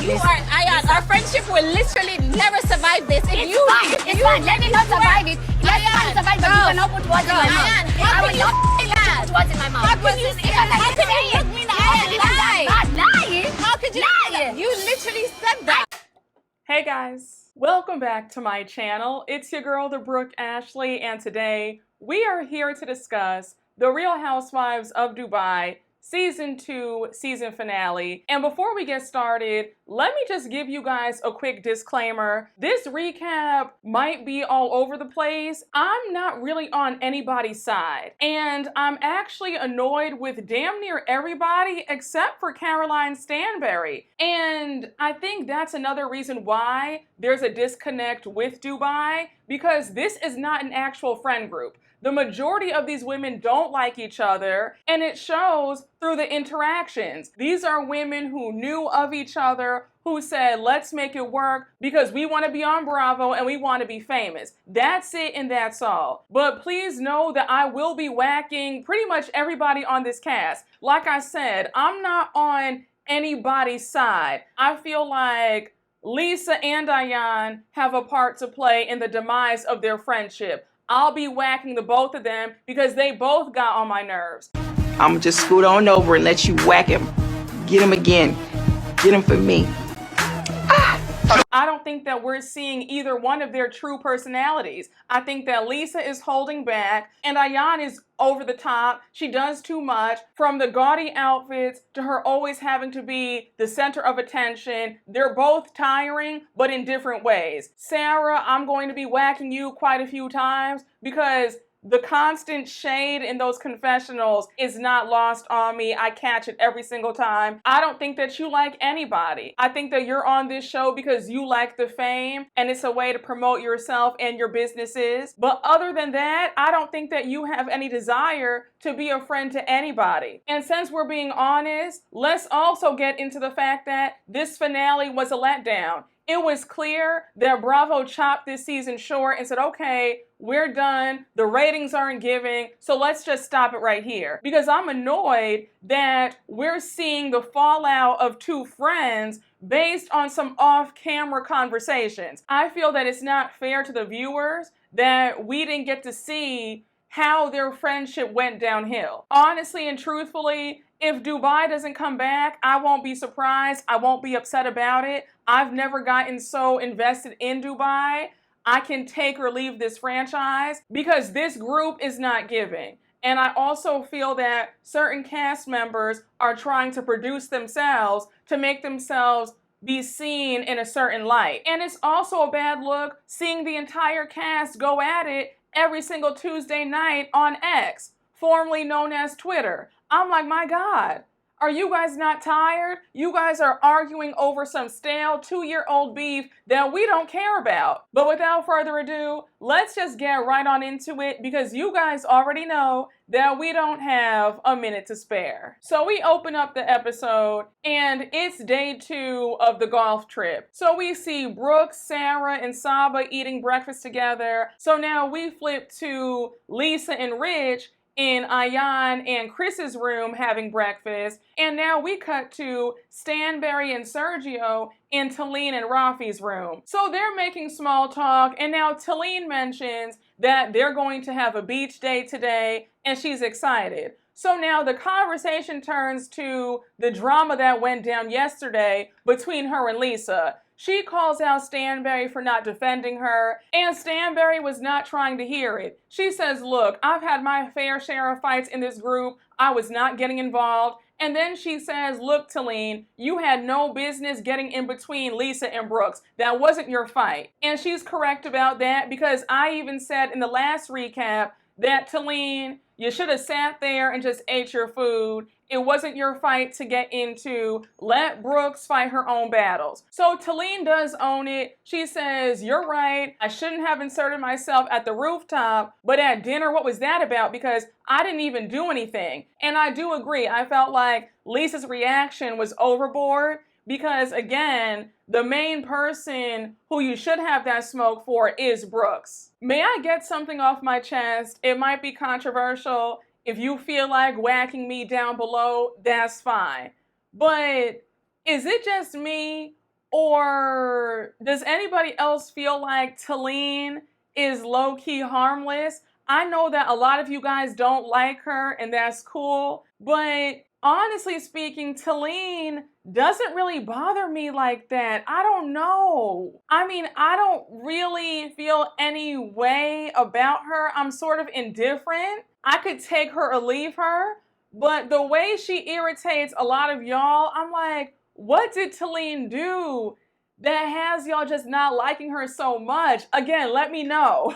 this. Ayan, our friendship will literally never survive this. It's fine. Let me not survive it. Let me not survive, but you cannot put words in my mouth. Ayan, I will not put words in my mouth. How can you say that? How can you look me in the eye and lie? Lie? How could you lie? You literally said that. Hey guys, welcome back to my channel. It's your girl, the Brooke Ashley, and today we are here to discuss The Real Housewives of Dubai Season 2 season finale. And before we get started, let me just give you guys a quick disclaimer. This recap might be all over the place. I'm not really on anybody's side. And I'm actually annoyed with damn near everybody except for Caroline Stanbury. And I think that's another reason why there's a disconnect with Dubai, because this is not an actual friend group. The majority of these women don't like each other, and it shows through the interactions. These are women who knew of each other, who said, let's make it work because we want to be on Bravo and we want to be famous. That's it and that's all. But please know that I will be whacking pretty much everybody on this cast. Like I said, I'm not on anybody's side. I feel like Lesa and Ayan have a part to play in the demise of their friendship. I'll be whacking the both of them because they both got on my nerves. I'm gonna just scoot on over and let you whack him. Get him again. Get him for me. I don't think that we're seeing either one of their true personalities. I think that Lesa is holding back and Ayan is over the top. She does too much, from the gaudy outfits to her always having to be the center of attention. They're both tiring, but in different ways. Sara, I'm going to be whacking you quite a few times because the constant shade in those confessionals is not lost on me. I catch it every single time. I don't think that you like anybody. I think that you're on this show because you like the fame and it's a way to promote yourself and your businesses. But other than that, I don't think that you have any desire to be a friend to anybody. And since we're being honest, let's also get into the fact that this finale was a letdown. It was clear that Bravo chopped this season short and said, okay, we're done. The ratings aren't giving, so let's just stop it right here. Because I'm annoyed that we're seeing the fallout of two friends based on some off-camera conversations. I feel that it's not fair to the viewers that we didn't get to see how their friendship went downhill. Honestly and truthfully, if Dubai doesn't come back, I won't be surprised. I won't be upset about it. I've never gotten so invested in Dubai. I can take or leave this franchise because this group is not giving. And I also feel that certain cast members are trying to produce themselves to make themselves be seen in a certain light. And it's also a bad look seeing the entire cast go at it every single Tuesday night on X, formerly known as Twitter. I'm like, my God, are you guys not tired? You guys are arguing over some stale 2-year-old beef that we don't care about. But without further ado, let's just get right on into it because you guys already know that we don't have a minute to spare. So we open up the episode and it's day 2 of the golf trip. So we see Brooke, Sara, and Saba eating breakfast together. So now we flip to Lesa and Rich in Ayan and Chris's room having breakfast. And now we cut to Stanbury and Sergio in Talene and Rafi's room. So they're making small talk, and now Talene mentions that they're going to have a beach day today, and she's excited. So now the conversation turns to the drama that went down yesterday between her and Lesa. She calls out Stanbury for not defending her, and Stanbury was not trying to hear it. She says, look, I've had my fair share of fights in this group. I was not getting involved. And then she says, look, Talene, you had no business getting in between Lesa and Brooks. That wasn't your fight. And she's correct about that because I even said in the last recap that, Talene, you should have sat there and just ate your food. It wasn't your fight to get into. Let Brooks fight her own battles. So Talene does own it. She says, you're right. I shouldn't have inserted myself at the rooftop, but at dinner, what was that about? Because I didn't even do anything. And I do agree. I felt like Lesa's reaction was overboard because, again, the main person who you should have that smoke for is Brooks. May I get something off my chest? It might be controversial. If you feel like whacking me down below, that's fine. But is it just me, Or does anybody else feel like Talene is low-key harmless? I know that a lot of you guys don't like her, and that's cool, but honestly speaking, Talene doesn't really bother me like that. I don't know. I mean, I don't really feel any way about her. I'm sort of indifferent. I could take her or leave her, but the way she irritates a lot of y'all, I'm like, what did Talene do that has y'all just not liking her so much? Again, let me know.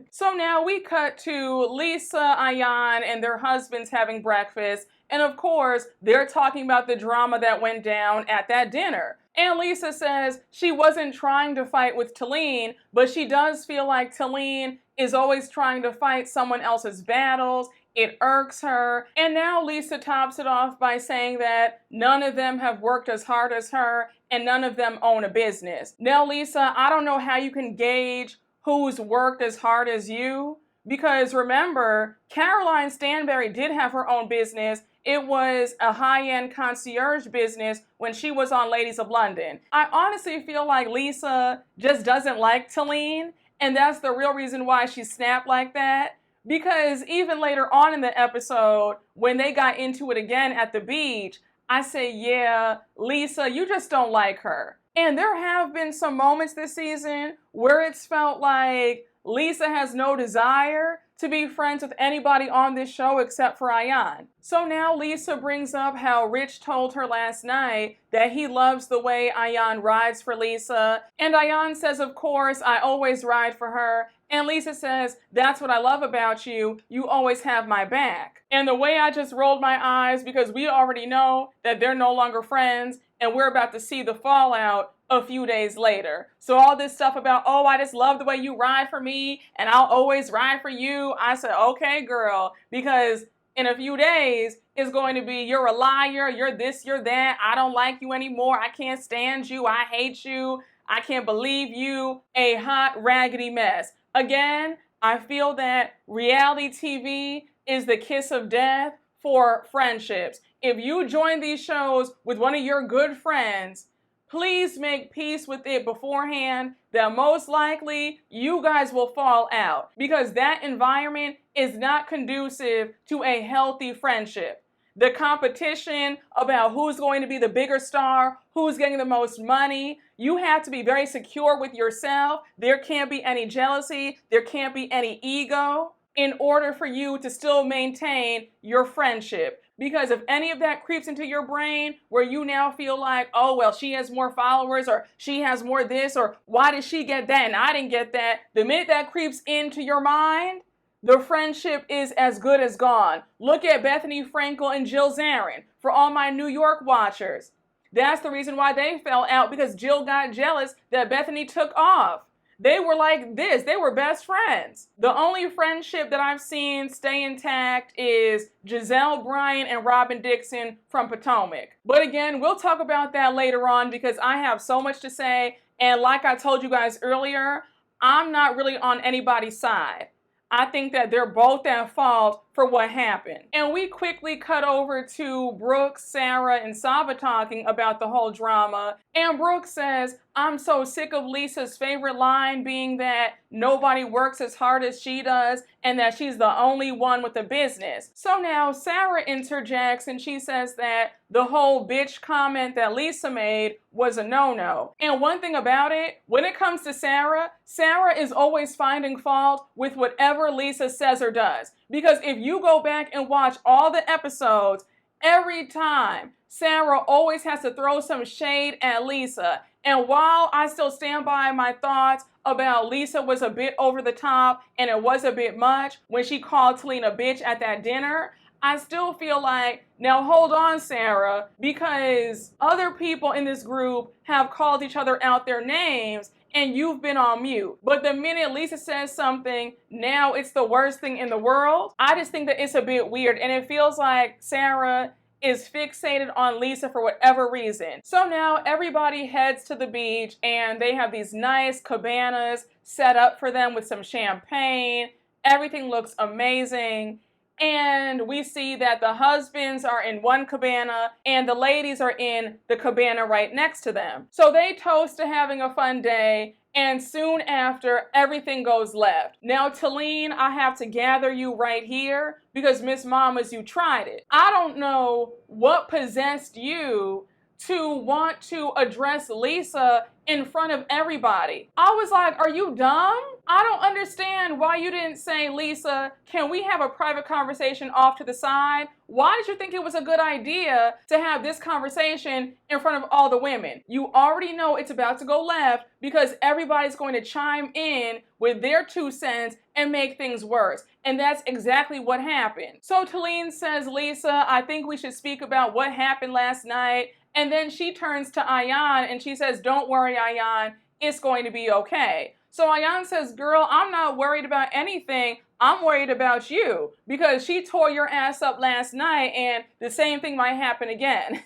So now we cut to Lesa, Ayan, and their husbands having breakfast. And of course, they're talking about the drama that went down at that dinner. And Lesa says she wasn't trying to fight with Talene, but she does feel like Talene is always trying to fight someone else's battles. It irks her. And now Lesa tops it off by saying that none of them have worked as hard as her and none of them own a business. Now, Lesa, I don't know how you can gauge who's worked as hard as you, because remember, Caroline Stanbury did have her own business. It was a high-end concierge business when she was on Ladies of London. I honestly feel like Lesa just doesn't like Talene, and that's the real reason why she snapped like that. Because even later on in the episode, when they got into it again at the beach, I say, yeah, Lesa, you just don't like her. And there have been some moments this season where it's felt like Lesa has no desire to be friends with anybody on this show except for Ayan. So now Lesa brings up how Rich told her last night that he loves the way Ayan rides for Lesa. And Ayan says, of course, I always ride for her. And Lesa says, that's what I love about you. You always have my back. And the way I just rolled my eyes, because we already know that they're no longer friends and we're about to see the fallout a few days later. So all this stuff about, oh, I just love the way you ride for me and I'll always ride for you. I said, okay, girl, because in a few days, it's going to be, you're a liar, you're this, you're that, I don't like you anymore, I can't stand you, I hate you, I can't believe you, a hot, raggedy mess. Again, I feel that reality TV is the kiss of death for friendships. If you join these shows with one of your good friends, please make peace with it beforehand, that most likely you guys will fall out, because that environment is not conducive to a healthy friendship. The competition about who's going to be the bigger star, who's getting the most money, you have to be very secure with yourself. There can't be any jealousy, there can't be any ego in order for you to still maintain your friendship. Because if any of that creeps into your brain where you now feel like, oh, well, she has more followers, or she has more this, or why did she get that and I didn't get that? The minute that creeps into your mind, the friendship is as good as gone. Look at Bethany Frankel and Jill Zarin. For all my New York watchers, that's the reason why they fell out, because Jill got jealous that Bethany took off. They were like this. They were best friends. The only friendship that I've seen stay intact is Giselle Bryant and Robin Dixon from Potomac. But again, we'll talk about that later on, because I have so much to say. And like I told you guys earlier, I'm not really on anybody's side. I think that they're both at fault for what happened. And we quickly cut over to Brooke, Sara, and Saba talking about the whole drama. And Brooke says, I'm so sick of Lisa's favorite line being that nobody works as hard as she does and that she's the only one with a business. So now Sara interjects and she says that the whole bitch comment that Lesa made was a no-no. And one thing about it, when it comes to Sara, Sara is always finding fault with whatever Lesa says or does. Because if you go back and watch all the episodes, every time Sara always has to throw some shade at Lesa. And while I still stand by my thoughts about Lesa was a bit over the top and it was a bit much when she called Talene a bitch at that dinner, I still feel like, now hold on, Sara, because other people in this group have called each other out their names and you've been on mute. But the minute Lesa says something, now it's the worst thing in the world. I just think that it's a bit weird, and it feels like Sara is fixated on Lesa for whatever reason. So now everybody heads to the beach and they have these nice cabanas set up for them with some champagne. Everything looks amazing. And we see that the husbands are in one cabana and the ladies are in the cabana right next to them. So they toast to having a fun day. And soon after, everything goes left. Now, Talene, I have to gather you right here because Miss Mamas, you tried it. I don't know what possessed you to want to address Lesa in front of everybody. I was like, are you dumb? I don't understand why you didn't say, Lesa, can we have a private conversation off to the side? Why did you think it was a good idea to have this conversation in front of all the women? You already know it's about to go left because everybody's going to chime in with their 2 cents and make things worse. And that's exactly what happened. So Talene says, Lesa, I think we should speak about what happened last night. And then she turns to Ayan and she says, don't worry, Ayan, it's going to be okay. So Ayan says, girl, I'm not worried about anything. I'm worried about you because she tore your ass up last night and the same thing might happen again.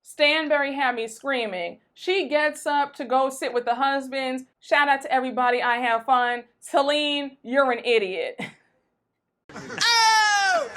Stanbury had me screaming. She gets up to go sit with the husbands. Shout out to everybody. I have fun. Talene, you're an idiot. Oh!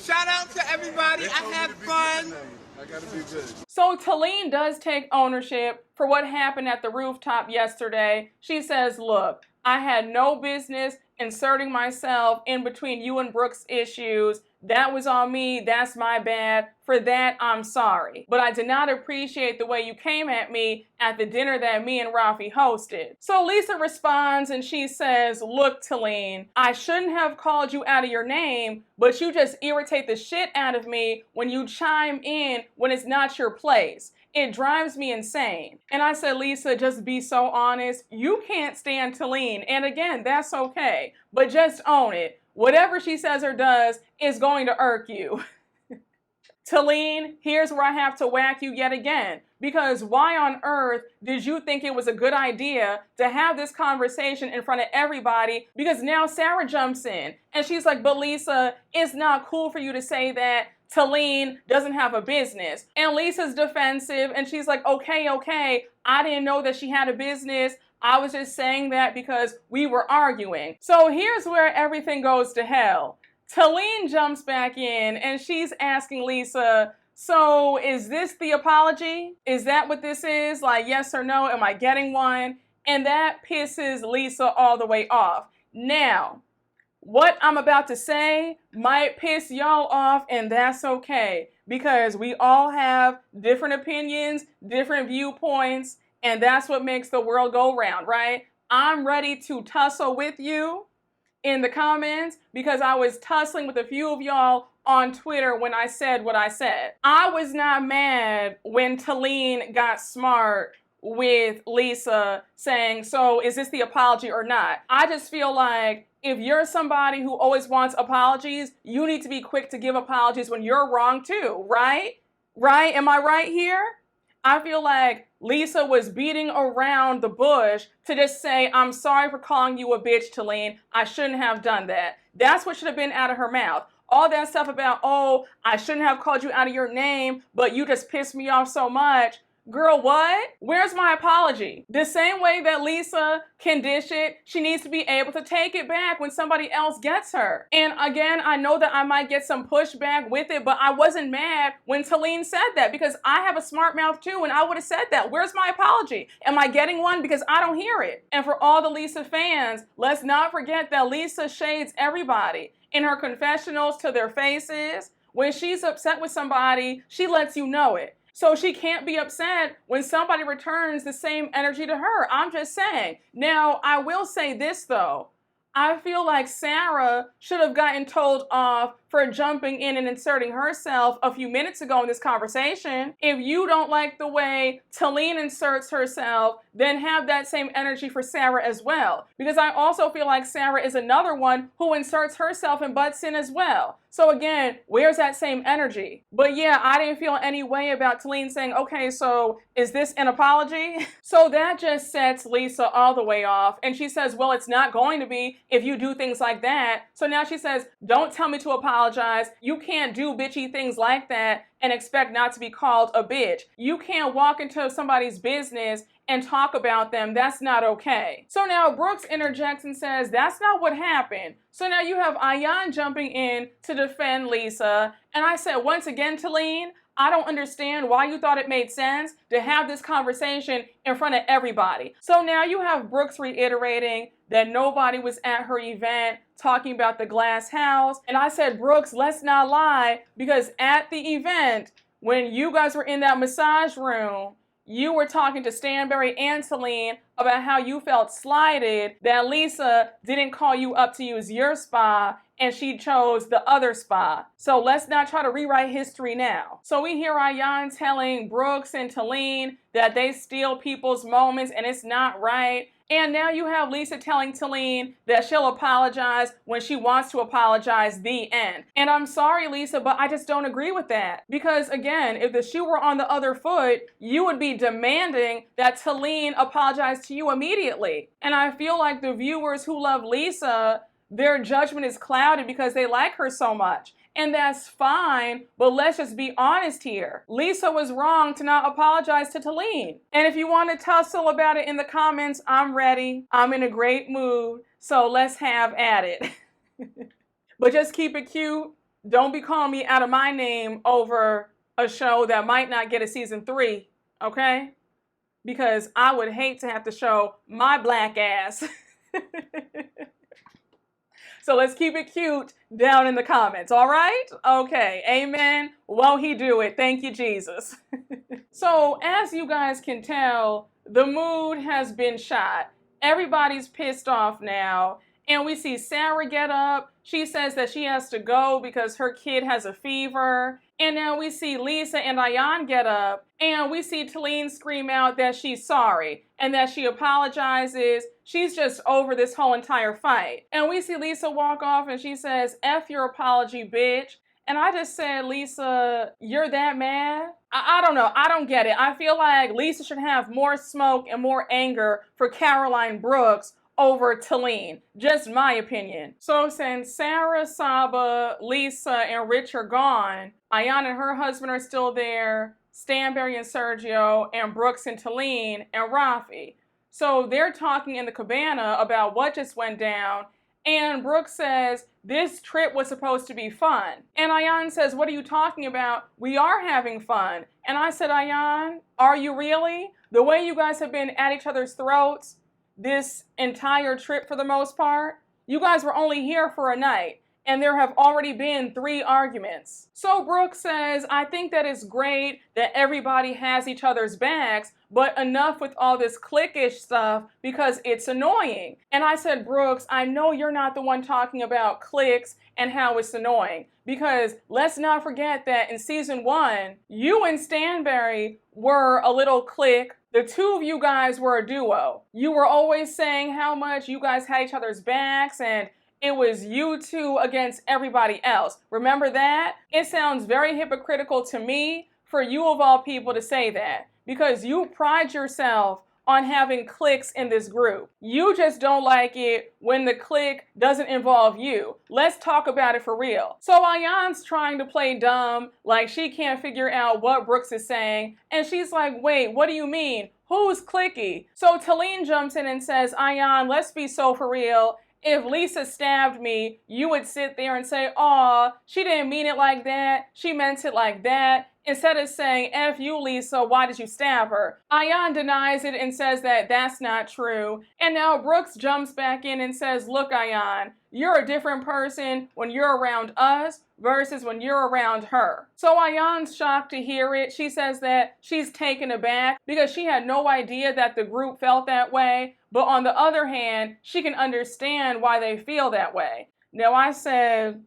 Shout out to everybody. I had fun. I gotta be good. So Talene does take ownership for what happened at the rooftop yesterday. She says, look, I had no business inserting myself in between you and Brooke's issues. That was on me. That's my bad. For that, I'm sorry. But I did not appreciate the way you came at me at the dinner that me and Rafi hosted. So Lesa responds and she says, look, Talene, I shouldn't have called you out of your name, but you just irritate the shit out of me when you chime in when it's not your place. It drives me insane. And I said, Lesa, just be so honest. You can't stand Talene. And again, that's okay. But just own it. Whatever she says or does is going to irk you. Talene, here's where I have to whack you yet again. Because why on earth did you think it was a good idea to have this conversation in front of everybody? Because now Sara jumps in and she's like, but Lesa, it's not cool for you to say that Talene doesn't have a business. And Lesa's defensive and she's like, okay, I didn't know that she had a business. I was just saying that because we were arguing. So here's where everything goes to hell. Talene jumps back in and she's asking Lesa, so is this the apology? Is that what this is? Like, yes or no? Am I getting one? And that pisses Lesa all the way off. Now, what I'm about to say might piss y'all off, and that's okay. Because we all have different opinions, different viewpoints, and that's what makes the world go round, right? I'm ready to tussle with you in the comments because I was tussling with a few of y'all on Twitter when I said what I said. I was not mad when Talene got smart with Lesa saying, so is this the apology or not? I just feel like if you're somebody who always wants apologies, you need to be quick to give apologies when you're wrong too, right? Right? Am I right here? I feel like Lesa was beating around the bush to just say, I'm sorry for calling you a bitch, Talene. I shouldn't have done that. That's what should have been out of her mouth. All that stuff about, oh, I shouldn't have called you out of your name, but you just pissed me off so much. Girl, what? Where's my apology? The same way that Lesa can dish it, she needs to be able to take it back when somebody else gets her. And again, I know that I might get some pushback with it, but I wasn't mad when Talene said that because I have a smart mouth too and I would have said that. Where's my apology? Am I getting one? Because I don't hear it. And for all the Lesa fans, let's not forget that Lesa shades everybody in her confessionals to their faces. When she's upset with somebody, she lets you know it. So she can't be upset when somebody returns the same energy to her. I'm just saying. Now, I will say this, though. I feel like Sara should have gotten told off for jumping in and inserting herself a few minutes ago in this conversation. If you don't like the way Talene inserts herself, then have that same energy for Sara as well. Because I also feel like Sara is another one who inserts herself and butts in as well. So again, where's that same energy? But yeah, I didn't feel any way about Talene saying, okay, so is this an apology? So that just sets Lesa all the way off. And she says, well, it's not going to be if you do things like that. So now she says, don't tell me to apologize. You can't do bitchy things like that and expect not to be called a bitch. You can't walk into somebody's business and talk about them. That's not okay. So now Brooks interjects and says, that's not what happened. So now you have Ayan jumping in to defend Lesa. And I said, once again, Talene, I don't understand why you thought it made sense to have this conversation in front of everybody. So now you have Brooks reiterating that nobody was at her event talking about the glass house. And I said, Brooks, let's not lie, because at the event, when you guys were in that massage room, you were talking to Stanbury and Talene about how you felt slighted that Lesa didn't call you up to use your spa and she chose the other spa. So let's not try to rewrite history now. So we hear Ayan telling Brooks and Talene that they steal people's moments and it's not right. And now you have Lesa telling Talene that she'll apologize when she wants to apologize, the end. And I'm sorry, Lesa, but I just don't agree with that. Because again, if the shoe were on the other foot, you would be demanding that Talene apologize to you immediately. And I feel like the viewers who love Lesa, their judgment is clouded because they like her so much. And that's fine, but let's just be honest here. Lesa was wrong to not apologize to Talene. And if you want to tussle about it in the comments, I'm ready. I'm in a great mood, so let's have at it. But just keep it cute. Don't be calling me out of my name over a show that might not get a season 3, okay? Because I would hate to have to show my black ass. So let's keep it cute down in the comments, all right? Okay, amen. Won't he do it? Thank you, Jesus. So as you guys can tell, the mood has been shot. Everybody's pissed off now. And we see Sara get up. She says that she has to go because her kid has a fever. And now we see Lesa and Ayan get up. And we see Talene scream out that she's sorry and that she apologizes. She's just over this whole entire fight. And we see Lesa walk off and she says, F your apology, bitch. And I just said, Lesa, you're that mad? I don't know. I don't get it. I feel like Lesa should have more smoke and more anger for Caroline Brooks over Talene. Just my opinion. So since Sara, Saba, Lesa, and Rich are gone, Ayan and her husband are still there, Stanbury and Sergio, and Brooks and Talene, and Rafi. So they're talking in the cabana about what just went down, and Brooks says, this trip was supposed to be fun. And Ayan says, what are you talking about? We are having fun. And I said, Ayan, are you really? The way you guys have been at each other's throats this entire trip for the most part, you guys were only here for a night. And there have already been 3 arguments. So Brooke says, I think that it's great that everybody has each other's backs, but enough with all this cliquish stuff because it's annoying. And I said, Brooks, I know you're not the one talking about cliques and how it's annoying. Because let's not forget that in season 1, you and Stanbury were a little clique. The 2 of you guys were a duo. You were always saying how much you guys had each other's backs and it was you 2 against everybody else. Remember that? It sounds very hypocritical to me for you of all people to say that because you pride yourself on having cliques in this group. You just don't like it when the clique doesn't involve you. Let's talk about it for real. So Ayan's trying to play dumb, like she can't figure out what Brooks is saying. And she's like, wait, what do you mean? Who's cliquey? So Talene jumps in and says, Ayan, let's be so for real. If Lesa stabbed me, you would sit there and say, aw, she didn't mean it like that. She meant it like that. Instead of saying, F you, Lesa, why did you stab her? Ayan denies it and says that that's not true. And now Brooks jumps back in and says, look, Ayan, you're a different person when you're around us versus when you're around her. So Ayan's shocked to hear it. She says that she's taken aback because she had no idea that the group felt that way. But on the other hand, she can understand why they feel that way. Now I said,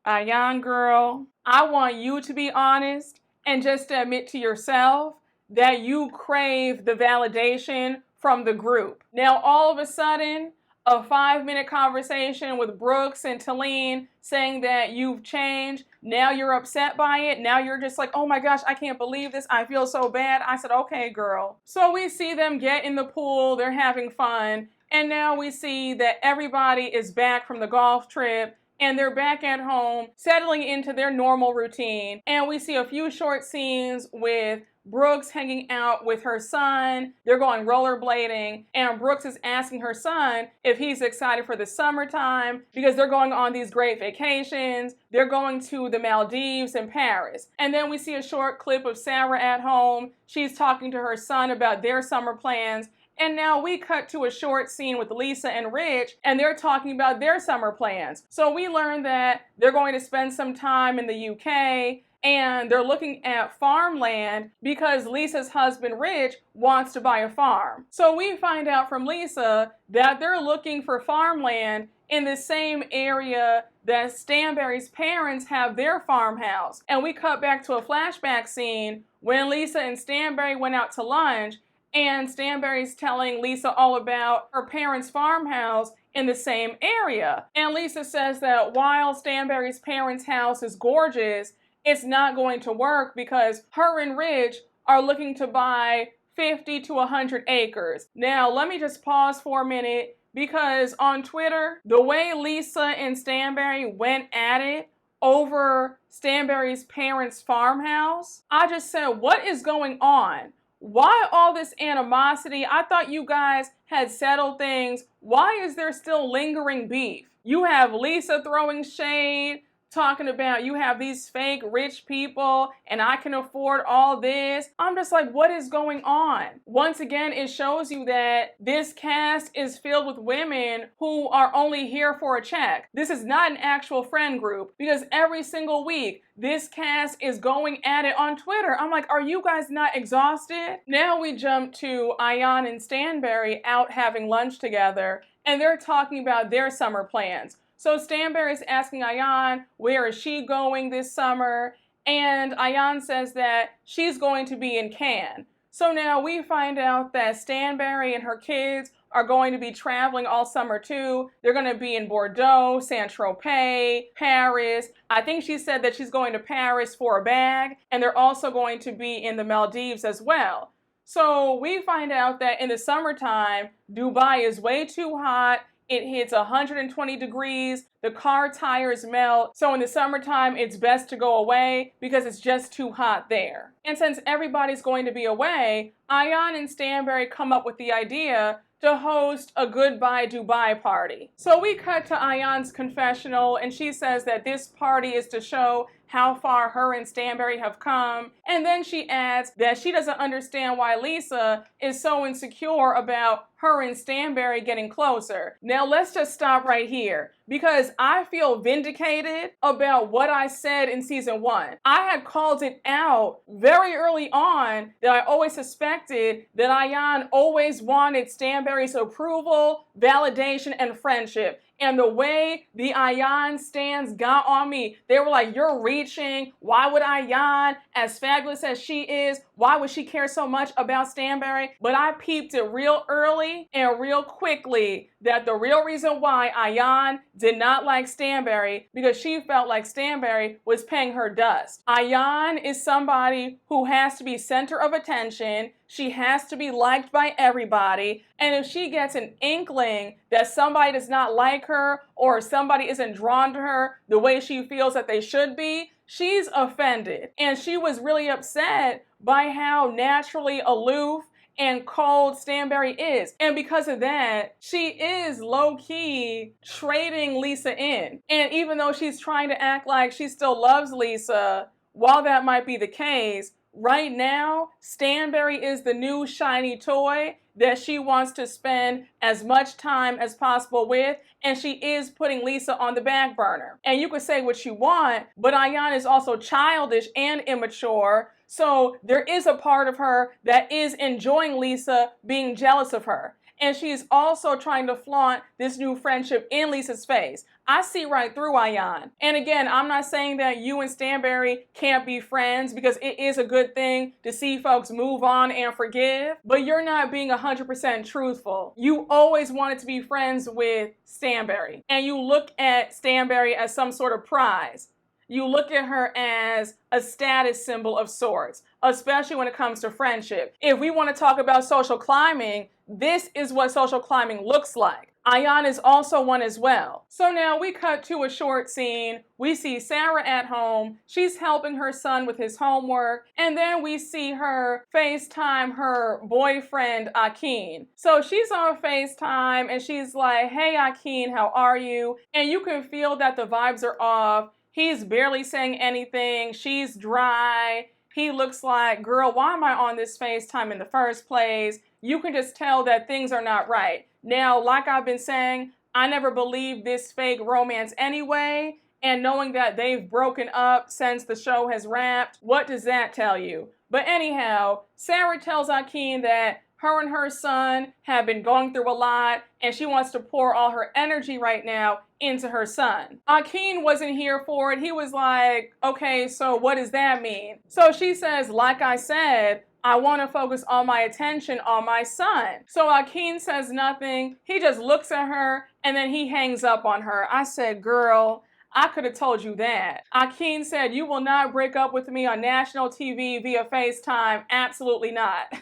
Ayan girl, I want you to be honest and just to admit to yourself that you crave the validation from the group. Now all of a sudden, a 5-minute conversation with Brooks and Talene saying that you've changed. Now you're upset by it. Now you're just like, oh my gosh, I can't believe this. I feel so bad. I said, okay, girl. So we see them get in the pool. They're having fun. And now we see that everybody is back from the golf trip and they're back at home, settling into their normal routine. And we see a few short scenes with Brooke's hanging out with her son. They're going rollerblading, and Brooks is asking her son if he's excited for the summertime because they're going on these great vacations. They're going to the Maldives and Paris. And then we see a short clip of Sara at home. She's talking to her son about their summer plans. And now we cut to a short scene with Lesa and Rich, and they're talking about their summer plans. So we learn that they're going to spend some time in the UK, and they're looking at farmland because Lesa's husband, Rich, wants to buy a farm. So we find out from Lesa that they're looking for farmland in the same area that Stanbury's parents have their farmhouse. And we cut back to a flashback scene when Lesa and Stanbury went out to lunch, and Stanbury's telling Lesa all about her parents' farmhouse in the same area. And Lesa says that while Stanbury's parents' house is gorgeous, it's not going to work because her and Rich are looking to buy 50 to 100 acres. Now, let me just pause for a minute because on Twitter, the way Lesa and Stanbury went at it over Stanbury's parents' farmhouse, I just said, what is going on? Why all this animosity? I thought you guys had settled things. Why is there still lingering beef? You have Lesa throwing shade, talking about you have these fake rich people and I can afford all this. I'm just like, what is going on? Once again, it shows you that this cast is filled with women who are only here for a check. This is not an actual friend group because every single week, this cast is going at it on Twitter. I'm like, are you guys not exhausted? Now we jump to Ayan and Stanbury out having lunch together, and they're talking about their summer plans. So Stanbury's asking Ayan, where is she going this summer? And Ayan says that she's going to be in Cannes. So now we find out that Stanbury and her kids are going to be traveling all summer too. They're going to be in Bordeaux, Saint-Tropez, Paris. I think she said that she's going to Paris for a bag, and they're also going to be in the Maldives as well. So we find out that in the summertime, Dubai is way too hot. It hits 120 degrees, the car tires melt, so in the summertime it's best to go away because it's just too hot there. And since everybody's going to be away, Ayan and Stanbury come up with the idea to host a goodbye Dubai party. So we cut to Ayan's confessional, and she says that this party is to show how far her and Stanbury have come. And then she adds that she doesn't understand why Lesa is so insecure about her and Stanbury getting closer. Now let's just stop right here because I feel vindicated about what I said in season 1. I had called it out very early on that I always suspected that Ayan always wanted Stanbury's approval, validation, and friendship. And the way the Ayan stans got on me, they were like, you're reaching. Why would Ayan, as fabulous as she is, why would she care so much about Stanbury? But I peeped it real early and real quickly that the real reason why Ayan did not like Stanbury because she felt like Stanbury was paying her dust. Ayan is somebody who has to be center of attention. She has to be liked by everybody. And if she gets an inkling that somebody does not like her or somebody isn't drawn to her the way she feels that they should be, she's offended. And she was really upset by how naturally aloof and cold Stanbury is. And because of that, she is low-key trading Lesa in. And even though she's trying to act like she still loves Lesa, while that might be the case, right now, Stanbury is the new shiny toy that she wants to spend as much time as possible with, and she is putting Lesa on the back burner. And you could say what you want, but Ayan is also childish and immature, so there is a part of her that is enjoying Lesa being jealous of her. And she's also trying to flaunt this new friendship in Lesa's face. I see right through Ayan. And again, I'm not saying that you and Stanbury can't be friends because it is a good thing to see folks move on and forgive, but you're not being 100% truthful. You always wanted to be friends with Stanbury, and you look at Stanbury as some sort of prize. You look at her as a status symbol of sorts, especially when it comes to friendship. If we want to talk about social climbing, this is what social climbing looks like. Ayan is also one as well. So now we cut to a short scene. We see Sara at home. She's helping her son with his homework. And then we see her FaceTime her boyfriend, Akin. So she's on FaceTime and she's like, hey, Akin, how are you? And you can feel that the vibes are off. He's barely saying anything. She's dry. He looks like, girl, why am I on this FaceTime in the first place? You can just tell that things are not right. Now, like I've been saying, I never believed this fake romance anyway, and knowing that they've broken up since the show has wrapped, what does that tell you? But anyhow, Sara tells Akin that her and her son have been going through a lot, and she wants to pour all her energy right now into her son. Akin wasn't here for it. He was like, okay, so what does that mean? So she says, like I said, I want to focus all my attention on my son. So Akin says nothing. He just looks at her and then he hangs up on her. I said, girl, I could have told you that. Akin said, you will not break up with me on national TV via FaceTime. Absolutely not.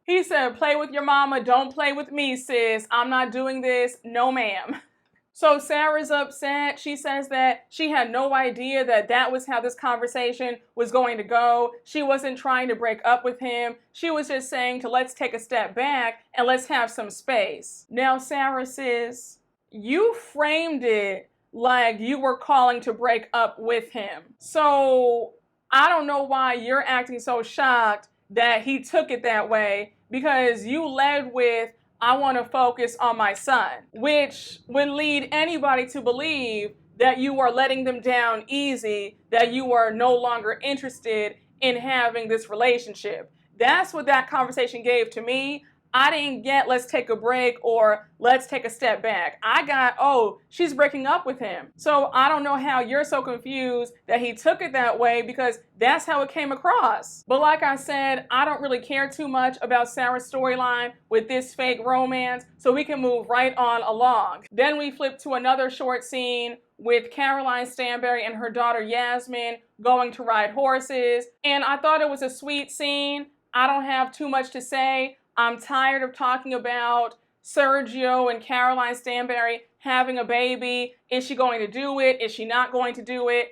He said, play with your mama. Don't play with me, sis. I'm not doing this. No, ma'am. So Sara's upset. She says that she had no idea that that was how this conversation was going to go. She wasn't trying to break up with him. She was just saying to let's take a step back and let's have some space. Now, Sara says, you framed it like you were calling to break up with him. So I don't know why you're acting so shocked that he took it that way, because you led with, I want to focus on my son, which would lead anybody to believe that you are letting them down easy, that you are no longer interested in having this relationship. That's what that conversation gave to me. I didn't get let's take a break or let's take a step back. I got, oh, she's breaking up with him. So I don't know how you're so confused that he took it that way, because that's how it came across. But like I said, I don't really care too much about Sara's storyline with this fake romance, so we can move right on along. Then we flip to another short scene with Caroline Stanbury and her daughter Yasmin going to ride horses. And I thought it was a sweet scene. I don't have too much to say. I'm tired of talking about Sergio and Caroline Stanbury having a baby. Is she going to do it? Is she not going to do it?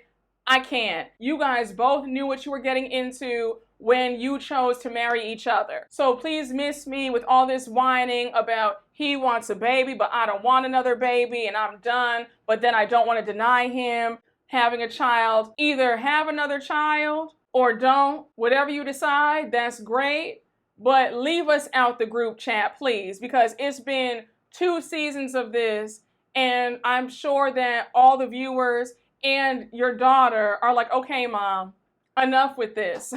I can't. You guys both knew what you were getting into when you chose to marry each other. So please miss me with all this whining about he wants a baby, but I don't want another baby and I'm done. But then I don't want to deny him having a child. Either have another child or don't. Whatever you decide, that's great. But leave us out the group chat, please, because it's been 2 seasons of this, and I'm sure that all the viewers and your daughter are like, okay, Mom, enough with this.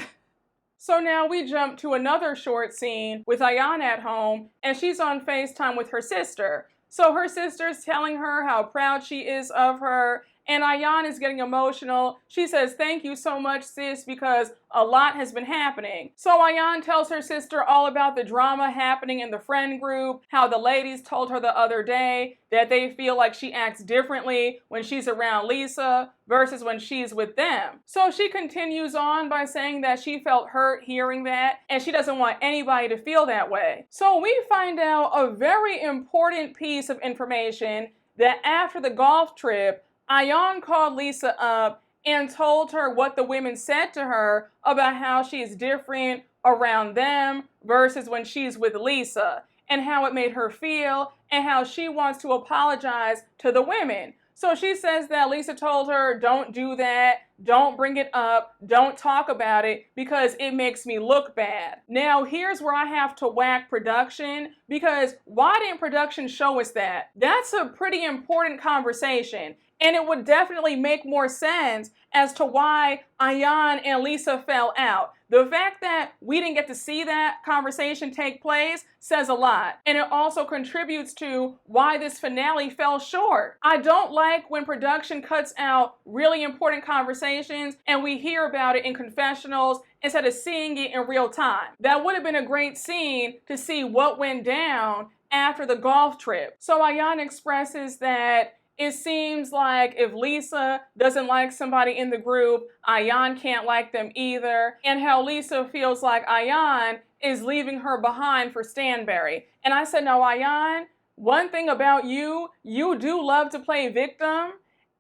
So now we jump to another short scene with Ayan at home, and she's on FaceTime with her sister. So her sister's telling her how proud she is of her, and Ayan is getting emotional. She says, thank you so much, sis, because a lot has been happening. So Ayan tells her sister all about the drama happening in the friend group, how the ladies told her the other day that they feel like she acts differently when she's around Lesa versus when she's with them. So she continues on by saying that she felt hurt hearing that, and she doesn't want anybody to feel that way. So we find out a very important piece of information, that after the golf trip, Ayan called Lesa up and told her what the women said to her about how she's different around them versus when she's with Lesa, and how it made her feel, and how she wants to apologize to the women. So she says that Lesa told her, don't do that, don't bring it up, don't talk about it, because it makes me look bad. Now, here's where I have to whack production, because why didn't production show us that? That's a pretty important conversation. And it would definitely make more sense as to why Ayan and Lesa fell out. The fact that we didn't get to see that conversation take place says a lot. And it also contributes to why this finale fell short. I don't like when production cuts out really important conversations and we hear about it in confessionals instead of seeing it in real time. That would have been a great scene to see what went down after the golf trip. So Ayan expresses that it seems like if Lesa doesn't like somebody in the group, Ayan can't like them either, and how Lesa feels like Ayan is leaving her behind for Stanbury. And I said, no, Ayan, one thing about you, you do love to play victim.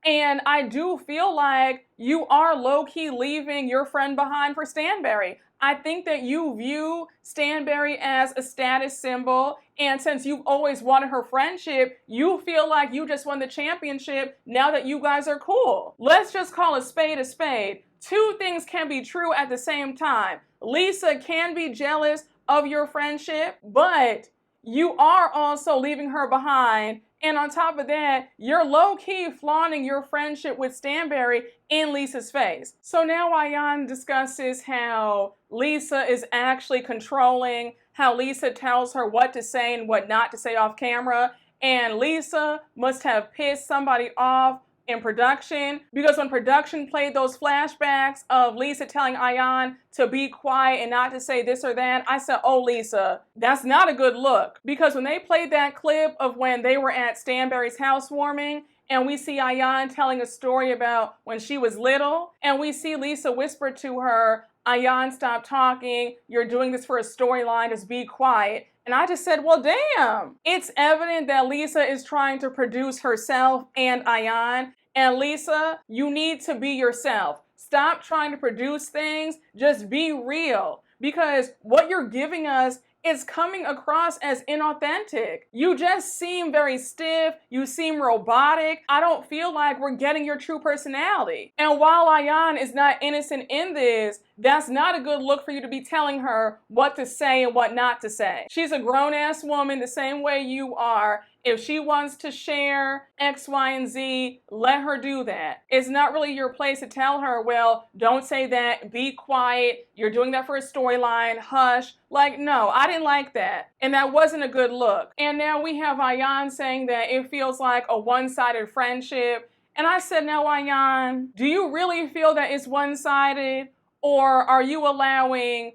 And I do feel like you are low-key leaving your friend behind for Stanbury. I think that you view Stanbury as a status symbol, and since you've always wanted her friendship, you feel like you just won the championship now that you guys are cool. Let's just call a spade a spade. Two things can be true at the same time. Lesa can be jealous of your friendship, but you are also leaving her behind. And on top of that, you're low-key flaunting your friendship with Stanbury in Lesa's face. So now Ayan discusses how Lesa is actually controlling, how Lesa tells her what to say and what not to say off camera. And Lesa must have pissed somebody off in production, because when production played those flashbacks of Lesa telling Ayan to be quiet and not to say this or that, I said, oh, Lesa, that's not a good look. Because when they played that clip of when they were at Stanbury's housewarming, and we see Ayan telling a story about when she was little, and we see Lesa whisper to her, Ayan, stop talking, you're doing this for a storyline, just be quiet. And I just said, well, damn. It's evident that Lesa is trying to produce herself and Ayan. And Lesa, you need to be yourself. Stop trying to produce things. Just be real. Because what you're giving us is coming across as inauthentic. You just seem very stiff. You seem robotic. I don't feel like we're getting your true personality. And while Ayan is not innocent in this, that's not a good look for you to be telling her what to say and what not to say. She's a grown-ass woman the same way you are. If she wants to share X, Y, and Z, let her do that. It's not really your place to tell her, well, don't say that, be quiet, you're doing that for a storyline, hush. Like, no, I didn't like that. And that wasn't a good look. And now we have Ayan saying that it feels like a one-sided friendship. And I said, now, Ayan, do you really feel that it's one-sided? Or are you allowing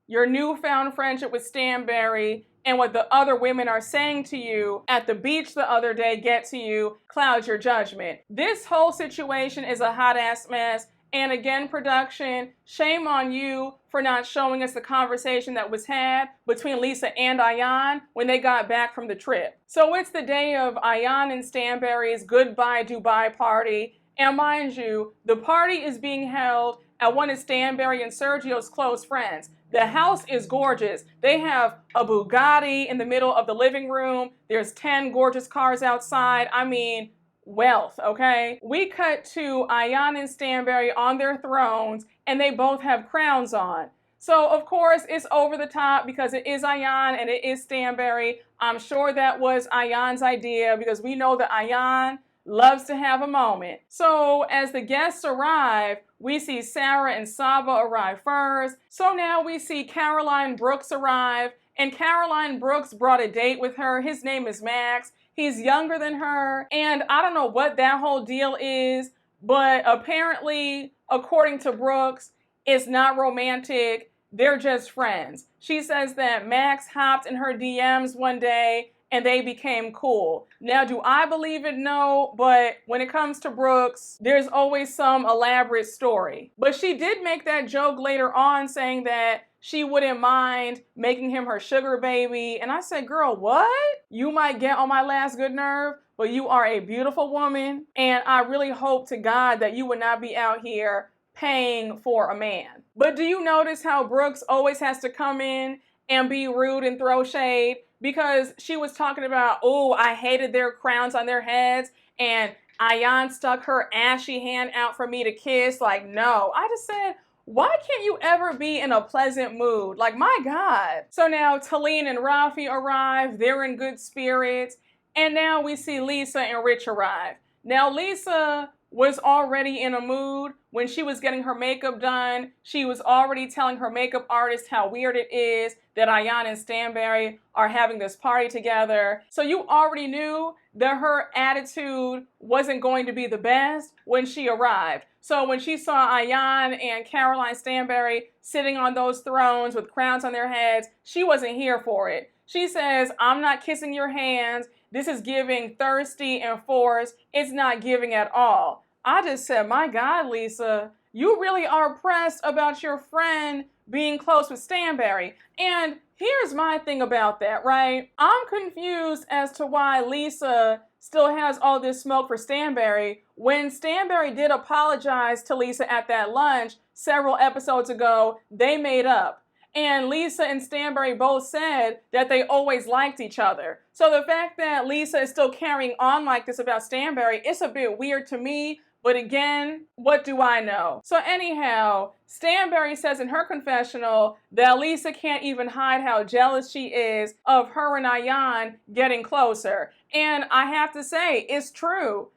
your newfound friendship with Stanbury and what the other women are saying to you at the beach the other day get to you, cloud your judgment? This whole situation is a hot-ass mess. And again, production, shame on you for not showing us the conversation that was had between Lesa and Ayan when they got back from the trip. So it's the day of Ayan and Stanbury's goodbye Dubai party. And mind you, the party is being held at one of Stanbury and Sergio's close friends. The house is gorgeous. They have a Bugatti in the middle of the living room. There's 10 gorgeous cars outside. I mean, wealth, okay? We cut to Ayan and Stanbury on their thrones, and they both have crowns on. So, of course, it's over the top because it is Ayan and it is Stanbury. I'm sure that was Ayan's idea because we know that Ayan loves to have a moment. So as the guests arrive, we see Sara and Saba arrive first. So now we see Caroline Brooks arrive, and Caroline Brooks brought a date with her. His name is Max. He's younger than her, and I don't know what that whole deal is, but apparently, according to Brooks, it's not romantic. They're just friends. She says that Max hopped in her DMs one day and they became cool. Now, do I believe it? No, but when it comes to Brooks, there's always some elaborate story. But she did make that joke later on saying that she wouldn't mind making him her sugar baby. And I said, girl, what? You might get on my last good nerve, but you are a beautiful woman. And I really hope to God that you would not be out here paying for a man. But do you notice how Brooks always has to come in and be rude and throw shade? Because she was talking about, oh, I hated their crowns on their heads, and Ayan stuck her ashy hand out for me to kiss. Like, no. I just said, why can't you ever be in a pleasant mood? Like, my God. So now Talene and Rafi arrive. They're in good spirits. And now we see Lesa and Rich arrive. Now, Lesa was already in a mood. When she was getting her makeup done, she was already telling her makeup artist how weird it is that Ayan and Stanbury are having this party together. So you already knew that her attitude wasn't going to be the best when she arrived. So when she saw Ayan and Caroline Stanbury sitting on those thrones with crowns on their heads, she wasn't here for it. She says, I'm not kissing your hands. This is giving thirsty and forced. It's not giving at all. I just said, my God, Lesa, you really are pressed about your friend being close with Stanbury. And here's my thing about that, right? I'm confused as to why Lesa still has all this smoke for Stanbury when Stanbury did apologize to Lesa at that lunch several episodes ago. They made up. And Lesa and Stanbury both said that they always liked each other. So the fact that Lesa is still carrying on like this about Stanbury, it's a bit weird to me. But again, what do I know? So anyhow, Stanbury says in her confessional that Lesa can't even hide how jealous she is of her and Ayan getting closer. And I have to say, it's true.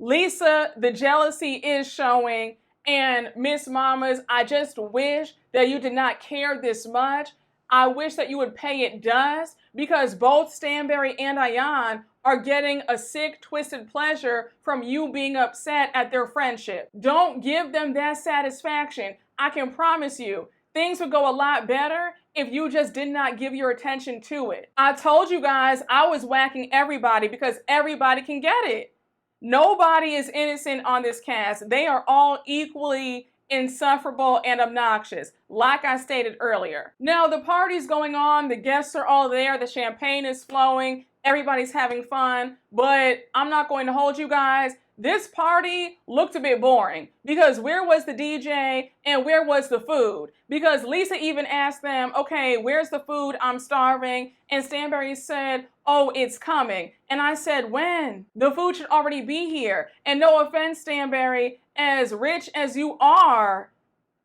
Lesa, the jealousy is showing. And Miss Mamas, I just wish that you did not care this much. I wish that you would pay it dust, because both Stanbury and Ayan are getting a sick, twisted pleasure from you being upset at their friendship. Don't give them that satisfaction. I can promise you, things would go a lot better if you just did not give your attention to it. I told you guys I was whacking everybody because everybody can get it. Nobody is innocent on this cast. They are all equally insufferable and obnoxious, like I stated earlier. Now, the party's going on, the guests are all there, the champagne is flowing, everybody's having fun, but I'm not going to hold you guys. This party looked a bit boring, because where was the DJ and where was the food? Because Lesa even asked them, okay, where's the food? I'm starving. And Stanbury said, oh, it's coming. And I said, when? The food should already be here. And no offense, Stanbury, as rich as you are,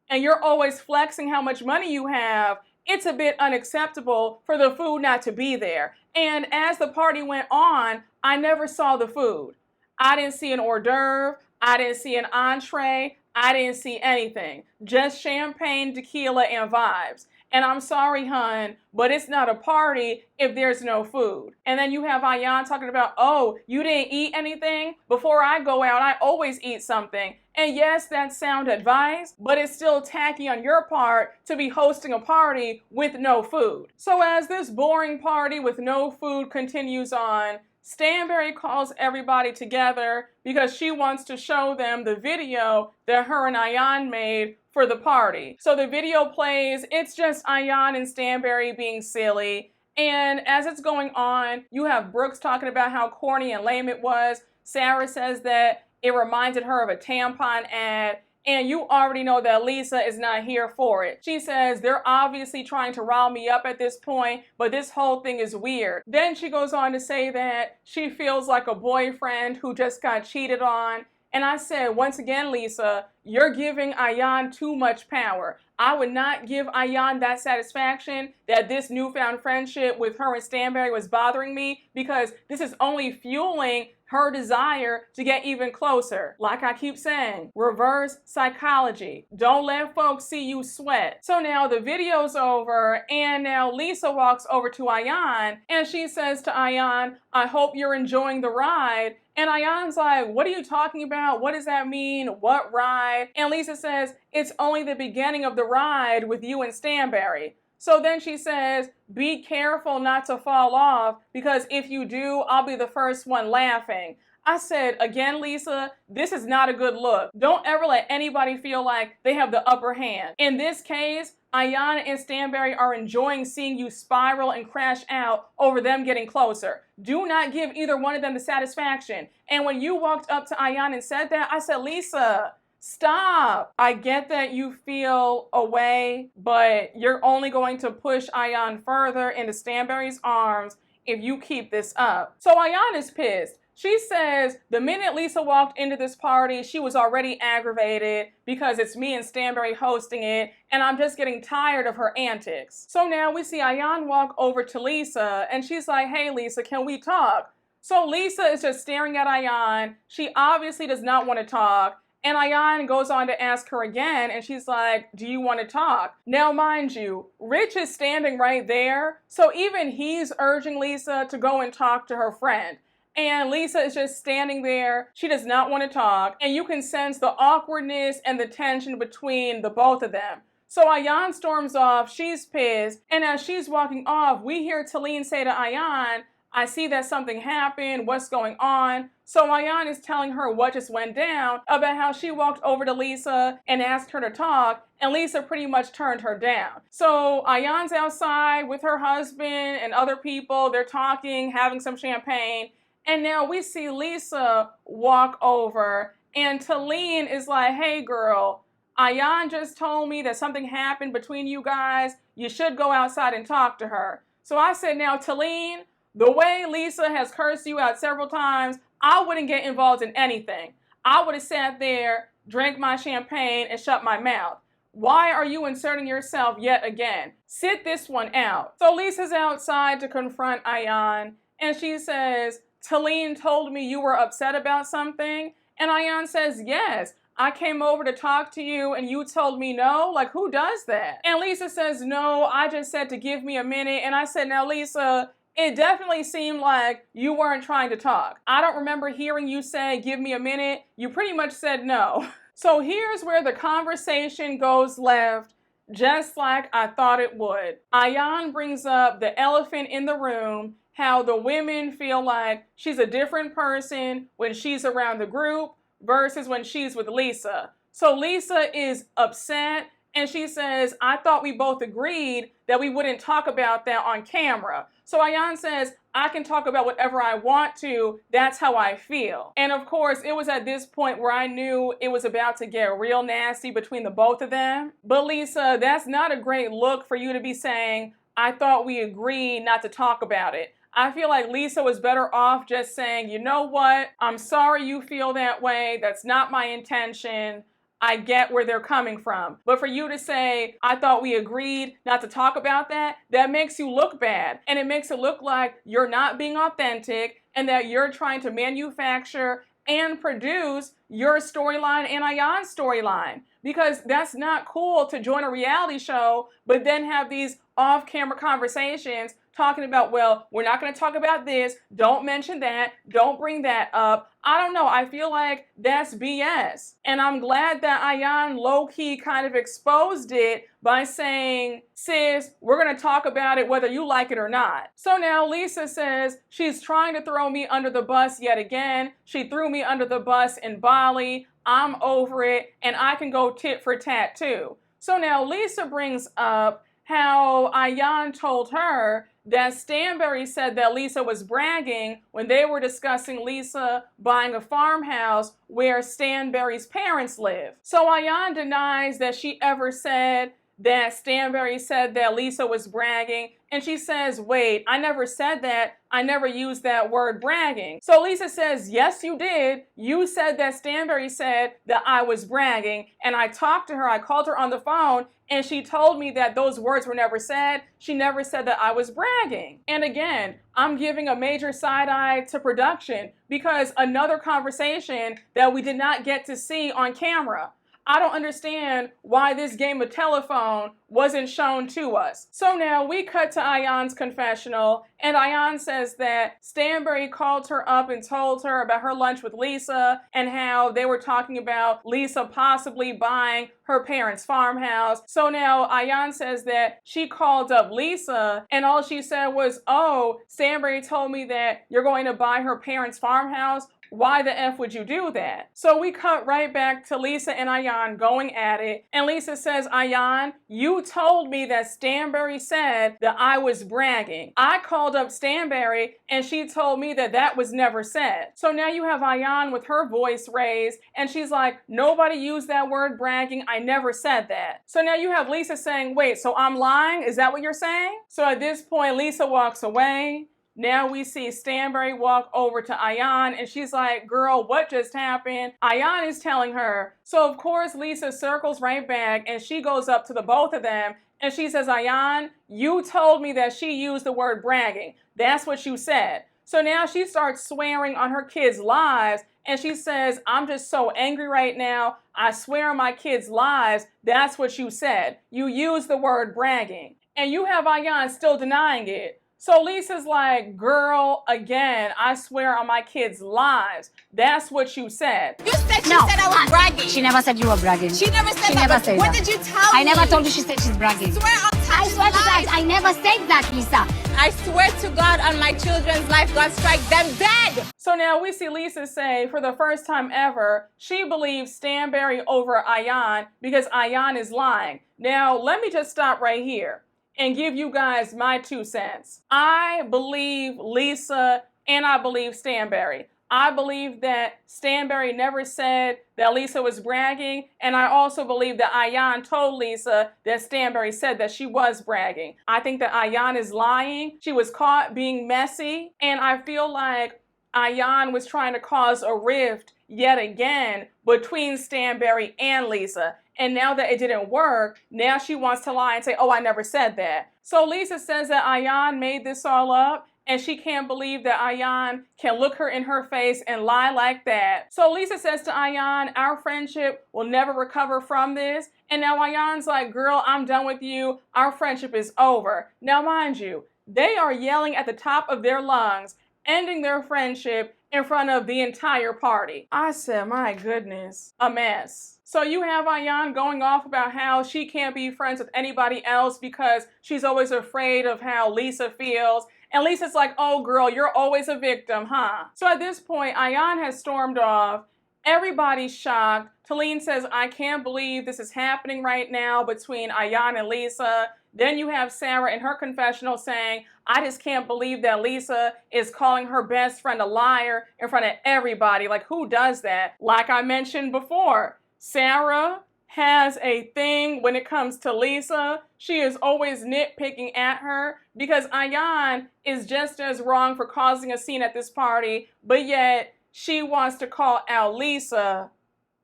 and you're always flexing how much money you have, it's a bit unacceptable for the food not to be there. And as the party went on, I never saw the food. I didn't see an hors d'oeuvre. I didn't see an entree. I didn't see anything. Just champagne, tequila, and vibes. And I'm sorry, hun, but it's not a party if there's no food. And then you have Ayan talking about, oh, you didn't eat anything? Before I go out, I always eat something. And yes, that's sound advice, but it's still tacky on your part to be hosting a party with no food. So as this boring party with no food continues on, Stanbury calls everybody together because she wants to show them the video that her and Ayan made for the party. So the video plays, it's just Ayan and Stanbury being silly. And as it's going on, you have Brooks talking about how corny and lame it was. Sara says that it reminded her of a tampon ad. And you already know that Lesa is not here for it. She says, they're obviously trying to rile me up at this point, but this whole thing is weird. Then she goes on to say that she feels like a boyfriend who just got cheated on. And I said, once again, Lesa, you're giving Ayan too much power. I would not give Ayan that satisfaction that this newfound friendship with her and Stanbury was bothering me, because this is only fueling her desire to get even closer. Like I keep saying, reverse psychology. Don't let folks see you sweat. So now the video's over, and now Lesa walks over to Ayan, and she says to Ayan, I hope you're enjoying the ride. And Ayan's like, what are you talking about? What does that mean? What ride? And Lesa says, it's only the beginning of the ride with you and Stanbury. So then she says, be careful not to fall off, because if you do, I'll be the first one laughing. I said, again, Lesa, this is not a good look. Don't ever let anybody feel like they have the upper hand. In this case, Ayan and Stanbury are enjoying seeing you spiral and crash out over them getting closer. Do not give either one of them the satisfaction. And when you walked up to Ayan and said that, I said, Lesa, stop. I get that you feel away, but you're only going to push Ayan further into Stanbury's arms if you keep this up. So Ayan is pissed. She says the minute Lesa walked into this party, she was already aggravated because it's me and Stanbury hosting it, and I'm just getting tired of her antics. So now we see Ayan walk over to Lesa, and she's like, hey Lesa, can we talk? So Lesa is just staring at Ayan. She obviously does not want to talk. And Ayan goes on to ask her again, and she's like, do you want to talk? Now, mind you, Rich is standing right there, so even he's urging Lesa to go and talk to her friend. And Lesa is just standing there. She does not want to talk, and you can sense the awkwardness and the tension between the both of them. So Ayan storms off, she's pissed, and as she's walking off, we hear Talene say to Ayan, I see that something happened, what's going on? So Ayan is telling her what just went down, about how she walked over to Lesa and asked her to talk, and Lesa pretty much turned her down. So Ayan's outside with her husband and other people. They're talking, having some champagne, and now we see Lesa walk over, and Talene is like, hey girl, Ayan just told me that something happened between you guys. You should go outside and talk to her. So I said, now Talene, the way Lesa has cursed you out several times, I wouldn't get involved in anything. I would have sat there, drank my champagne, and shut my mouth. Why are you inserting yourself yet again? Sit this one out. So Lesa's outside to confront Ayan, and she says, Talene told me you were upset about something. And Ayan says, yes, I came over to talk to you and you told me no. Like, who does that? And Lesa says, no, I just said to give me a minute. And I said, now Lesa, it definitely seemed like you weren't trying to talk. I don't remember hearing you say, give me a minute. You pretty much said no. So here's where the conversation goes left, just like I thought it would. Ayan brings up the elephant in the room, how the women feel like she's a different person when she's around the group versus when she's with Lesa. So Lesa is upset, and she says, I thought we both agreed that we wouldn't talk about that on camera. So Ayan says, I can talk about whatever I want to. That's how I feel. And of course, it was at this point where I knew it was about to get real nasty between the both of them. But Lesa, that's not a great look for you to be saying, I thought we agreed not to talk about it. I feel like Lesa was better off just saying, you know what? I'm sorry you feel that way. That's not my intention. I get where they're coming from. But for you to say, I thought we agreed not to talk about that, that makes you look bad. And it makes it look like you're not being authentic and that you're trying to manufacture and produce your storyline and Ayan's storyline. Because that's not cool to join a reality show, but then have these off-camera conversations talking about, well, we're not going to talk about this, don't mention that, don't bring that up. I don't know, I feel like that's BS. And I'm glad that Ayan low-key kind of exposed it by saying, sis, we're going to talk about it whether you like it or not. So now Lesa says she's trying to throw me under the bus yet again. She threw me under the bus in Bali. I'm over it, and I can go tit for tat too. So now Lesa brings up how Ayan told her that Stanbury said that Lesa was bragging when they were discussing Lesa buying a farmhouse where Stanbury's parents live. So Ayan denies that she ever said that Stanbury said that Lesa was bragging, and she says, wait, I never said that. I never used that word bragging. So Lesa says, yes, you did. You said that Stanbury said that I was bragging, and I talked to her, I called her on the phone, and she told me that those words were never said. She never said that I was bragging. And again, I'm giving a major side eye to production because another conversation that we did not get to see on camera. I don't understand why this game of telephone wasn't shown to us. So now we cut to Ayan's confessional, and Ayan says that Stanbury called her up and told her about her lunch with Lesa and how they were talking about Lesa possibly buying her parents' farmhouse. So now Ayan says that she called up Lesa, and all she said was, oh, Stanbury told me that you're going to buy her parents' farmhouse. Why the F would you do that? So we cut right back to Lesa and Ayan going at it. And Lesa says, Ayan, you told me that Stanbury said that I was bragging. I called up Stanbury and she told me that that was never said. So now you have Ayan with her voice raised and she's like, nobody used that word bragging. I never said that. So now you have Lesa saying, wait, so I'm lying? Is that what you're saying? So at this point, Lesa walks away. Now we see Stanbury walk over to Ayan and she's like, girl, what just happened? Ayan is telling her. So of course Lesa circles right back and she goes up to the both of them and she says, Ayan, you told me that she used the word bragging. That's what you said. So now she starts swearing on her kids' lives and she says, I'm just so angry right now. I swear on my kids' lives. That's what you said. You used the word bragging. And you have Ayan still denying it. So Lesa's like, girl, again, I swear on my kids' lives. That's what you said. You said I was bragging. She never said you were bragging. She never said She that. never but said what that. did you tell me? I never told you she said she's bragging. Swear on I swear to God, I never said that, Lesa. I swear to God on my children's life, God strike them dead. So now we see Lesa say for the first time ever, she believes Stanbury over Ayan because Ayan is lying. Now, let me just stop right here and give you guys my 2 cents. I believe Lesa and I believe Stanbury. I believe that Stanbury never said that Lesa was bragging, and I also believe that Ayan told Lesa that Stanbury said that she was bragging. I think that Ayan is lying. She was caught being messy, and I feel like Ayan was trying to cause a rift yet again between Stanbury and Lesa. And now that it didn't work, now she wants to lie and say, oh, I never said that. So Lesa says that Ayan made this all up, and she can't believe that Ayan can look her in her face and lie like that. So Lesa says to Ayan, our friendship will never recover from this. And now Ayan's like, girl, I'm done with you. Our friendship is over. Now, mind you, they are yelling at the top of their lungs, ending their friendship in front of the entire party. I said, my goodness, a mess. So you have Ayan going off about how she can't be friends with anybody else because she's always afraid of how Lesa feels. And Lesa's like, oh girl, you're always a victim, huh? So at this point, Ayan has stormed off. Everybody's shocked. Talene says, I can't believe this is happening right now between Ayan and Lesa. Then you have Sara in her confessional saying, I just can't believe that Lesa is calling her best friend a liar in front of everybody. Like, who does that? Like I mentioned before, Sara has a thing when it comes to Lesa. She is always nitpicking at her because Ayan is just as wrong for causing a scene at this party, but yet she wants to call out Lesa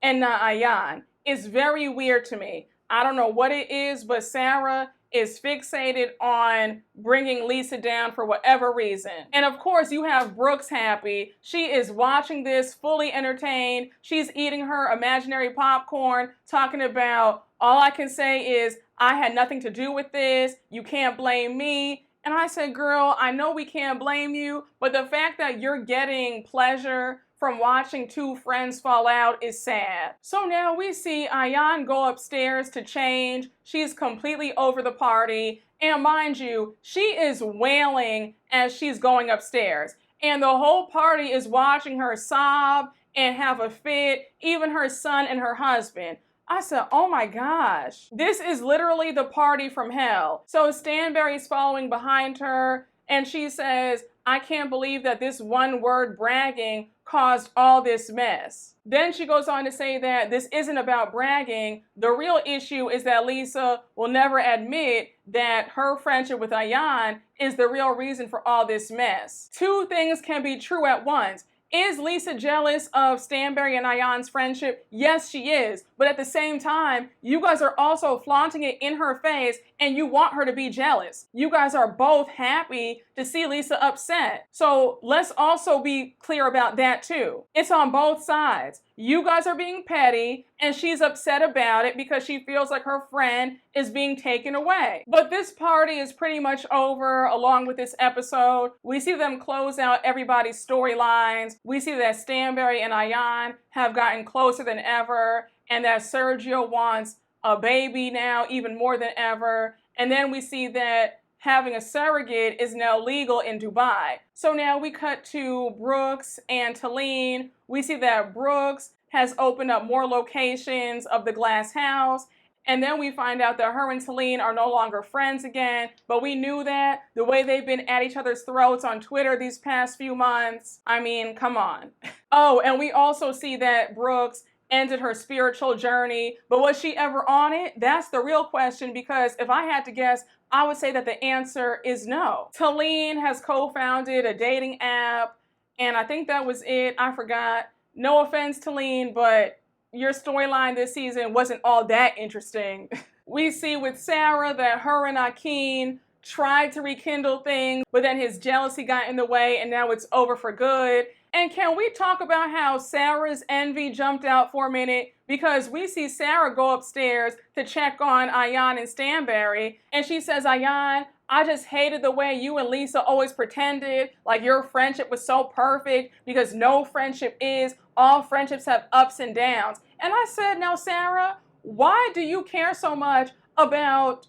and not Ayan. It's very weird to me. I don't know what it is, but Sara is fixated on bringing Lesa down for whatever reason. And of course, you have Brooke's happy. She is watching this fully entertained. She's eating her imaginary popcorn, talking about, all I can say is, I had nothing to do with this. You can't blame me. And I said, girl, I know we can't blame you, but the fact that you're getting pleasure from watching two friends fall out is sad. So now we see Ayan go upstairs to change. She's completely over the party. And mind you, she is wailing as she's going upstairs. And the whole party is watching her sob and have a fit, even her son and her husband. I said, oh my gosh, this is literally the party from hell. So Stanbury's following behind her, and she says, I can't believe that this one word bragging caused all this mess. Then she goes on to say that this isn't about bragging. The real issue is that Lesa will never admit that her friendship with Ayan is the real reason for all this mess. Two things can be true at once. Is Lesa jealous of Stanbury and Ayan's friendship? Yes, she is. But at the same time, you guys are also flaunting it in her face and you want her to be jealous. You guys are both happy to see Lesa upset. So let's also be clear about that too. It's on both sides. You guys are being petty and she's upset about it because she feels like her friend is being taken away. But this party is pretty much over along with this episode. We see them close out everybody's storylines. We see that Stanbury and Ayan have gotten closer than ever and that Sergio wants a baby now even more than ever. And then we see that having a surrogate is now legal in Dubai. So now we cut to Brooks and Talene. We see that Brooks has opened up more locations of the glass house. And then we find out that her and Talene are no longer friends again. But we knew that the way they've been at each other's throats on Twitter these past few months. I mean, come on. Oh, and we also see that Brooks ended her spiritual journey. But was she ever on it? That's the real question, because if I had to guess, I would say that the answer is no. Talene has co-founded a dating app, and I think that was it. I forgot. No offense, Talene, but your storyline this season wasn't all that interesting. We see with Sara that her and Akin tried to rekindle things, but then his jealousy got in the way, and now it's over for good. And can we talk about how Sara's envy jumped out for a minute? Because we see Sara go upstairs to check on Ayan and Stanbury, and she says, Ayan, I just hated the way you and Lesa always pretended like your friendship was so perfect, because no friendship is. All friendships have ups and downs. And I said, now, Sara, why do you care so much about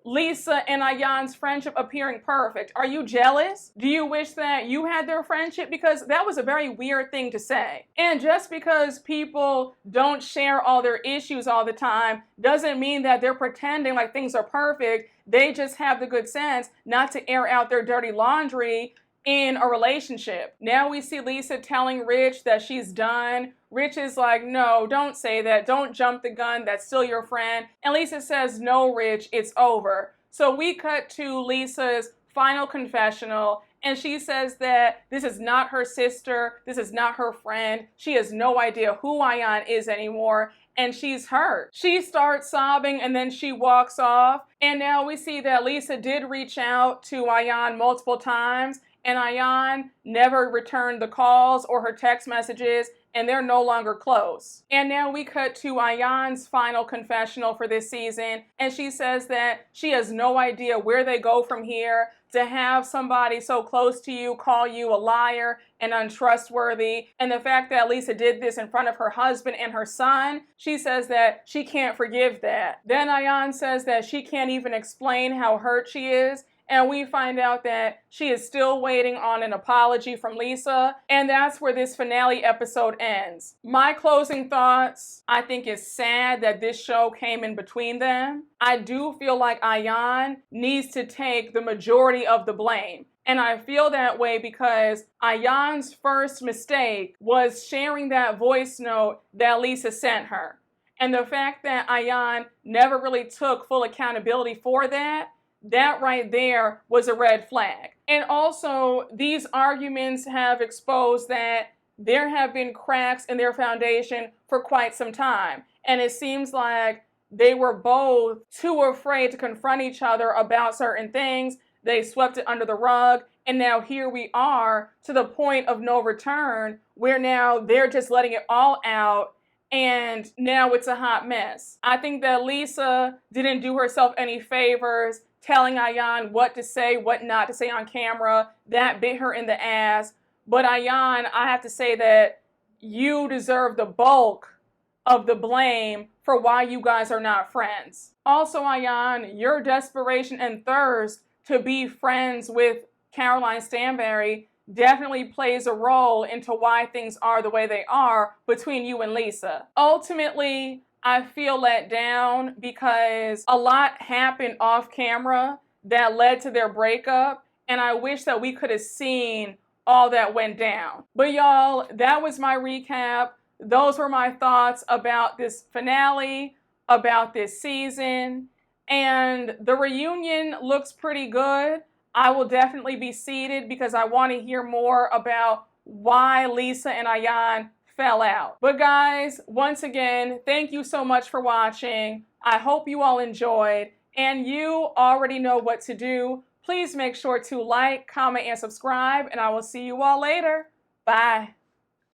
Lesa and Ayan's friendship appearing perfect. Are you jealous? Do you wish that you had their friendship? Because that was a very weird thing to say. And just because people don't share all their issues all the time doesn't mean that they're pretending like things are perfect. They just have the good sense not to air out their dirty laundry in a relationship. Now we see Lesa telling Rich that she's done. Rich is like, no, don't say that. Don't jump the gun. That's still your friend. And Lesa says, no, Rich, it's over. So we cut to Lesa's final confessional, and she says that this is not her sister. This is not her friend. She has no idea who Ayan is anymore, and she's hurt. She starts sobbing, and then she walks off. And now we see that Lesa did reach out to Ayan multiple times, and Ayan never returned the calls or her text messages, and they're no longer close. And now we cut to Ayan's final confessional for this season, and she says that she has no idea where they go from here. To have somebody so close to you call you a liar and untrustworthy, and the fact that Lesa did this in front of her husband and her son, she says that she can't forgive that. Then Ayan says that she can't even explain how hurt she is, and we find out that she is still waiting on an apology from Lesa, and that's where this finale episode ends. My closing thoughts, I think it's sad that this show came in between them. I do feel like Ayan needs to take the majority of the blame. And I feel that way because Ayan's first mistake was sharing that voice note that Lesa sent her. And the fact that Ayan never really took full accountability for that right there was a red flag. And also, these arguments have exposed that there have been cracks in their foundation for quite some time. And it seems like they were both too afraid to confront each other about certain things. They swept it under the rug. And now here we are to the point of no return, where now they're just letting it all out. And now it's a hot mess. I think that Lesa didn't do herself any favors telling Ayan what to say, what not to say on camera. That bit her in the ass. But Ayan, I have to say that you deserve the bulk of the blame for why you guys are not friends. Also, Ayan, your desperation and thirst to be friends with Caroline Stanbury definitely plays a role into why things are the way they are between you and Lesa. Ultimately, I feel let down because a lot happened off camera that led to their breakup, and I wish that we could have seen all that went down. But y'all, that was my recap. Those were my thoughts about this finale, about this season, and the reunion looks pretty good. I will definitely be seated because I want to hear more about why Lesa and Ayan fell out. But guys, once again, thank you so much for watching. I hope you all enjoyed, and you already know what to do. Please make sure to like, comment, and subscribe, and I will see you all later. Bye.